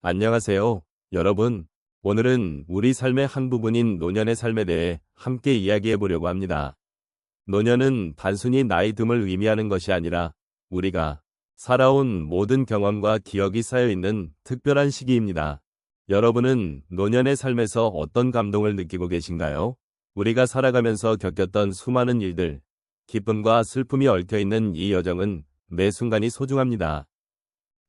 안녕하세요, 여러분. 오늘은 우리 삶의 한 부분인 노년의 삶에 대해 함께 이야기해 보려고 합니다. 노년은 단순히 나이 듦을 의미하는 것이 아니라 우리가 살아온 모든 경험과 기억이 쌓여 있는 특별한 시기입니다. 여러분은 노년의 삶에서 어떤 감동을 느끼고 계신가요? 우리가 살아가면서 겪었던 수많은 일들, 기쁨과 슬픔이 얽혀 있는 이 여정은 매 순간이 소중합니다.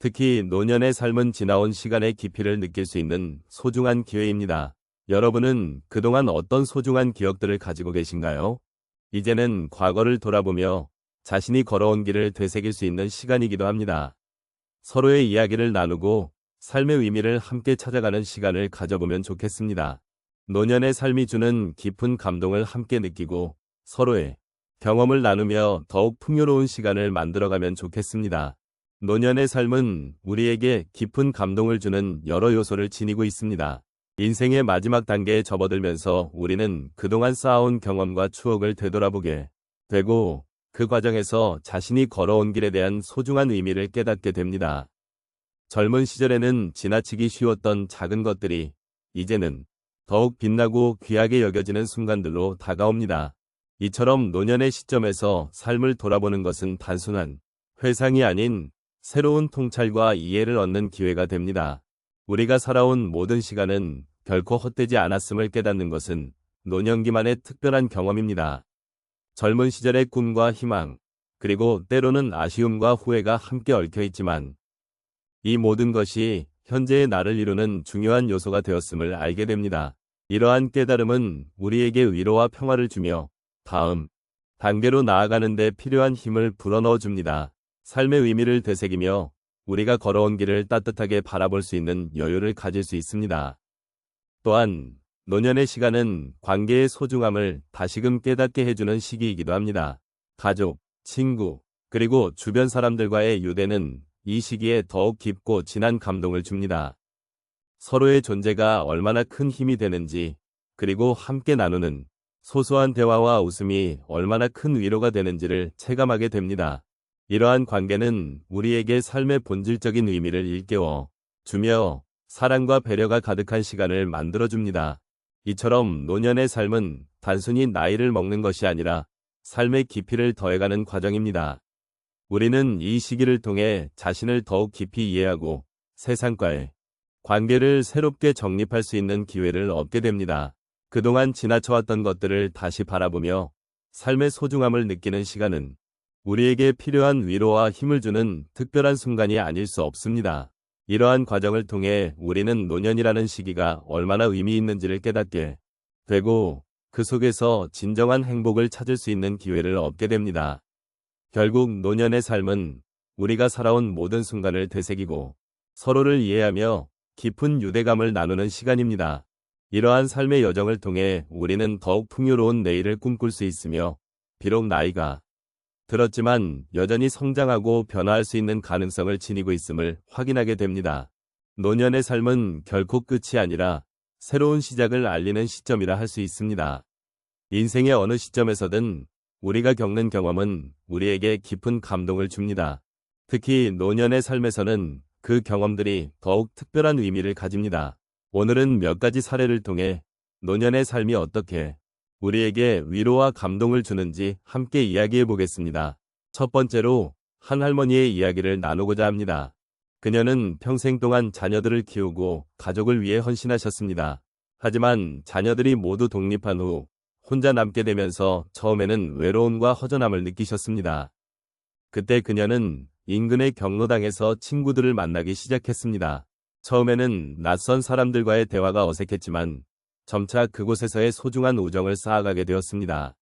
특히 노년의 삶은 지나온 시간의 깊이를 느낄 수 있는 소중한 기회입니다. 여러분은 그동안 어떤 소중한 기억들을 가지고 계신가요? 이제는 과거를 돌아보며 자신이 걸어온 길을 되새길 수 있는 시간이기도 합니다. 서로의 이야기를 나누고 삶의 의미를 함께 찾아가는 시간을 가져보면 좋겠습니다. 노년의 삶이 주는 깊은 감동을 함께 느끼고 서로의 경험을 나누며 더욱 풍요로운 시간을 만들어가면 좋겠습니다. 노년의 삶은 우리에게 깊은 감동을 주는 여러 요소를 지니고 있습니다. 인생의 마지막 단계에 접어들면서 우리는 그동안 쌓아온 경험과 추억을 되돌아보게 되고 그 과정에서 자신이 걸어온 길에 대한 소중한 의미를 깨닫게 됩니다. 젊은 시절에는 지나치기 쉬웠던 작은 것들이 이제는 더욱 빛나고 귀하게 여겨지는 순간들로 다가옵니다. 이처럼 노년의 시점에서 삶을 돌아보는 것은 단순한 회상이 아닌 새로운 통찰과 이해를 얻는 기회가 됩니다. 우리가 살아온 모든 시간은 결코 헛되지 않았음을 깨닫는 것은 노년기만의 특별한 경험입니다. 젊은 시절의 꿈과 희망, 그리고 때로는 아쉬움과 후회가 함께 얽혀 있지만 이 모든 것이 현재의 나를 이루는 중요한 요소가 되었음을 알게 됩니다. 이러한 깨달음은 우리에게 위로와 평화를 주며 다음 단계로 나아가는 데 필요한 힘을 불어넣어 줍니다. 삶의 의미를 되새기며 우리가 걸어온 길을 따뜻하게 바라볼 수 있는 여유를 가질 수 있습니다. 또한 노년의 시간은 관계의 소중함을 다시금 깨닫게 해주는 시기이기도 합니다. 가족, 친구, 그리고 주변 사람들과의 유대는 이 시기에 더욱 깊고 진한 감동을 줍니다. 서로의 존재가 얼마나 큰 힘이 되는지, 그리고 함께 나누는 소소한 대화와 웃음이 얼마나 큰 위로가 되는지를 체감하게 됩니다. 이러한 관계는 우리에게 삶의 본질적인 의미를 일깨워 주며 사랑과 배려가 가득한 시간을 만들어줍니다. 이처럼 노년의 삶은 단순히 나이를 먹는 것이 아니라 삶의 깊이를 더해가는 과정입니다. 우리는 이 시기를 통해 자신을 더욱 깊이 이해하고 세상과의 관계를 새롭게 정립할 수 있는 기회를 얻게 됩니다. 그동안 지나쳐왔던 것들을 다시 바라보며 삶의 소중함을 느끼는 시간은 우리에게 필요한 위로와 힘을 주는 특별한 순간이 아닐 수 없습니다. 이러한 과정을 통해 우리는 노년이라는 시기가 얼마나 의미 있는지를 깨닫게 되고 그 속에서 진정한 행복을 찾을 수 있는 기회를 얻게 됩니다. 결국 노년의 삶은 우리가 살아온 모든 순간을 되새기고 서로를 이해하며 깊은 유대감을 나누는 시간입니다. 이러한 삶의 여정을 통해 우리는 더욱 풍요로운 내일을 꿈꿀 수 있으며 비록 나이가 들었지만 여전히 성장하고 변화할 수 있는 가능성을 지니고 있음을 확인하게 됩니다. 노년의 삶은 결코 끝이 아니라 새로운 시작을 알리는 시점이라 할 수 있습니다. 인생의 어느 시점에서든 우리가 겪는 경험은 우리에게 깊은 감동을 줍니다. 특히 노년의 삶에서는 그 경험들이 더욱 특별한 의미를 가집니다. 오늘은 몇 가지 사례를 통해 노년의 삶이 어떻게 우리에게 위로와 감동을 주는지 함께 이야기해 보겠습니다. 첫 번째로 한 할머니의 이야기를 나누고자 합니다. 그녀는 평생 동안 자녀들을 키우고 가족을 위해 헌신하셨습니다. 하지만 자녀들이 모두 독립한 후 혼자 남게 되면서 처음에는 외로움과 허전함을 느끼셨습니다. 그때 그녀는 인근의 경로당에서 친구들을 만나기 시작했습니다. 처음에는 낯선 사람들과의 대화가 어색했지만 점차 그곳에서의 소중한 우정을 쌓아가게 되었습니다.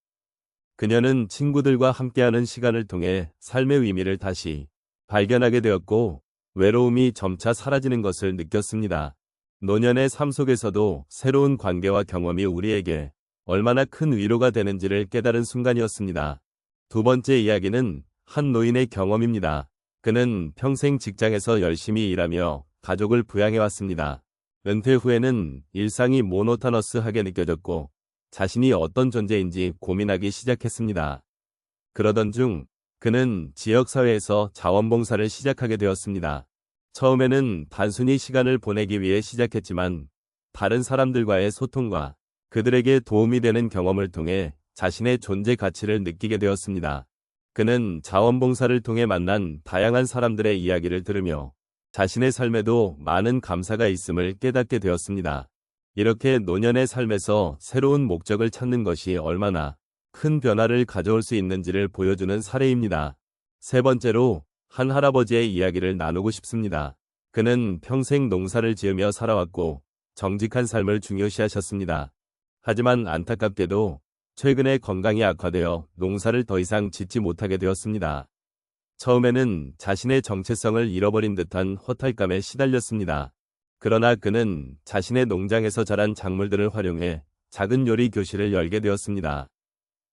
그녀는 친구들과 함께하는 시간을 통해 삶의 의미를 다시 발견하게 되었고 외로움이 점차 사라지는 것을 느꼈습니다. 노년의 삶 속에서도 새로운 관계와 경험이 우리에게 얼마나 큰 위로가 되는지를 깨달은 순간이었습니다. 두 번째 이야기는 한 노인의 경험입니다. 그는 평생 직장에서 열심히 일하며 가족을 부양해왔습니다. 은퇴 후에는 일상이 모노타너스하게 느껴졌고 자신이 어떤 존재인지 고민하기 시작했습니다. 그러던 중 그는 지역사회에서 자원봉사를 시작하게 되었습니다. 처음에는 단순히 시간을 보내기 위해 시작했지만 다른 사람들과의 소통과 그들에게 도움이 되는 경험을 통해 자신의 존재 가치를 느끼게 되었습니다. 그는 자원봉사를 통해 만난 다양한 사람들의 이야기를 들으며 자신의 삶에도 많은 감사가 있음을 깨닫게 되었습니다. 이렇게 노년의 삶에서 새로운 목적을 찾는 것이 얼마나 큰 변화를 가져올 수 있는지를 보여주는 사례입니다. 세 번째로 한 할아버지의 이야기를 나누고 싶습니다. 그는 평생 농사를 지으며 살아왔고 정직한 삶을 중요시하셨습니다. 하지만 안타깝게도 최근에 건강이 악화되어 농사를 더 이상 짓지 못하게 되었습니다. 처음에는 자신의 정체성을 잃어버린 듯한 허탈감에 시달렸습니다. 그러나 그는 자신의 농장에서 자란 작물들을 활용해 작은 요리 교실을 열게 되었습니다.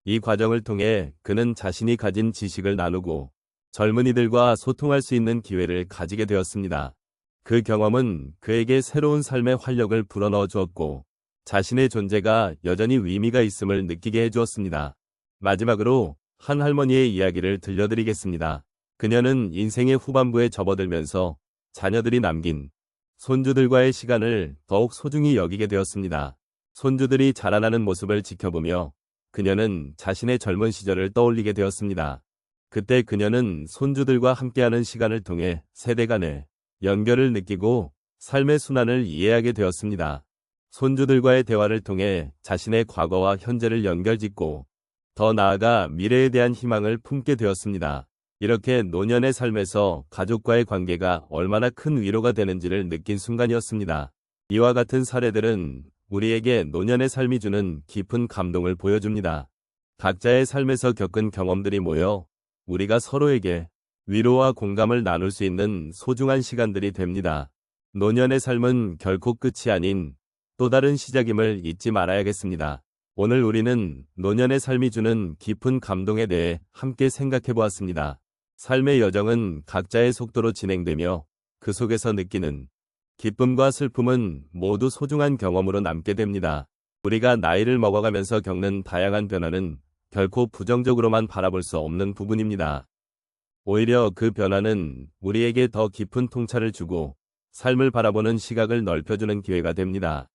이 과정을 통해 그는 자신이 가진 지식을 나누고 젊은이들과 소통할 수 있는 기회를 가지게 되었습니다. 그 경험은 그에게 새로운 삶의 활력을 불어넣어 주었고 자신의 존재가 여전히 의미가 있음을 느끼게 해주었습니다. 마지막으로 한 할머니의 이야기를 들려드리겠습니다. 그녀는 인생의 후반부에 접어들면서 자녀들이 남긴 손주들과의 시간을 더욱 소중히 여기게 되었습니다. 손주들이 자라나는 모습을 지켜보며 그녀는 자신의 젊은 시절을 떠올리게 되었습니다. 그때 그녀는 손주들과 함께하는 시간을 통해 세대 간의 연결을 느끼고 삶의 순환을 이해하게 되었습니다. 손주들과의 대화를 통해 자신의 과거와 현재를 연결짓고 더 나아가 미래에 대한 희망을 품게 되었습니다. 이렇게 노년의 삶에서 가족과의 관계가 얼마나 큰 위로가 되는지를 느낀 순간이었습니다. 이와 같은 사례들은 우리에게 노년의 삶이 주는 깊은 감동을 보여줍니다. 각자의 삶에서 겪은 경험들이 모여 우리가 서로에게 위로와 공감을 나눌 수 있는 소중한 시간들이 됩니다. 노년의 삶은 결코 끝이 아닌 또 다른 시작임을 잊지 말아야겠습니다. 오늘 우리는 노년의 삶이 주는 깊은 감동에 대해 함께 생각해 보았습니다. 삶의 여정은 각자의 속도로 진행되며 그 속에서 느끼는 기쁨과 슬픔은 모두 소중한 경험으로 남게 됩니다. 우리가 나이를 먹어가면서 겪는 다양한 변화는 결코 부정적으로만 바라볼 수 없는 부분입니다. 오히려 그 변화는 우리에게 더 깊은 통찰을 주고 삶을 바라보는 시각을 넓혀주는 기회가 됩니다.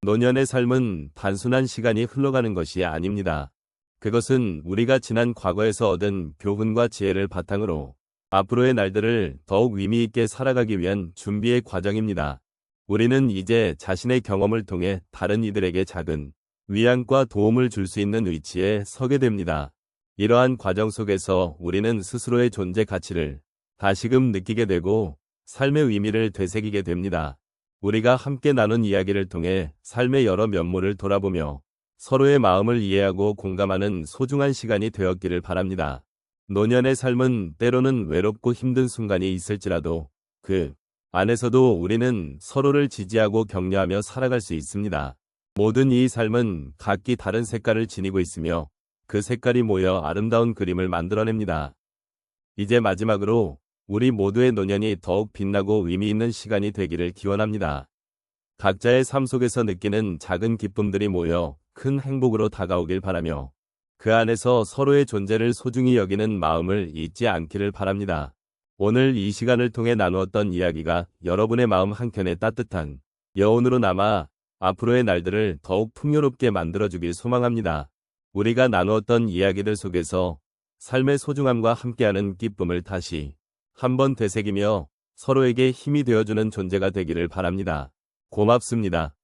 노년의 삶은 단순한 시간이 흘러가는 것이 아닙니다. 그것은 우리가 지난 과거에서 얻은 교훈과 지혜를 바탕으로 앞으로의 날들을 더욱 의미 있게 살아가기 위한 준비의 과정입니다. 우리는 이제 자신의 경험을 통해 다른 이들에게 작은 위안과 도움을 줄 수 있는 위치에 서게 됩니다. 이러한 과정 속에서 우리는 스스로의 존재 가치를 다시금 느끼게 되고 삶의 의미를 되새기게 됩니다. 우리가 함께 나눈 이야기를 통해 삶의 여러 면모를 돌아보며 서로의 마음을 이해하고 공감하는 소중한 시간이 되었기를 바랍니다. 노년의 삶은 때로는 외롭고 힘든 순간이 있을지라도 그 안에서도 우리는 서로를 지지하고 격려하며 살아갈 수 있습니다. 모든 이 삶은 각기 다른 색깔을 지니고 있으며 그 색깔이 모여 아름다운 그림을 만들어냅니다. 이제 마지막으로 우리 모두의 노년이 더욱 빛나고 의미 있는 시간이 되기를 기원합니다. 각자의 삶 속에서 느끼는 작은 기쁨들이 모여 큰 행복으로 다가오길 바라며 그 안에서 서로의 존재를 소중히 여기는 마음을 잊지 않기를 바랍니다. 오늘 이 시간을 통해 나누었던 이야기가 여러분의 마음 한켠에 따뜻한 여운으로 남아 앞으로의 날들을 더욱 풍요롭게 만들어주길 소망합니다. 우리가 나누었던 이야기들 속에서 삶의 소중함과 함께하는 기쁨을 다시 한번 되새기며 서로에게 힘이 되어주는 존재가 되기를 바랍니다. 고맙습니다.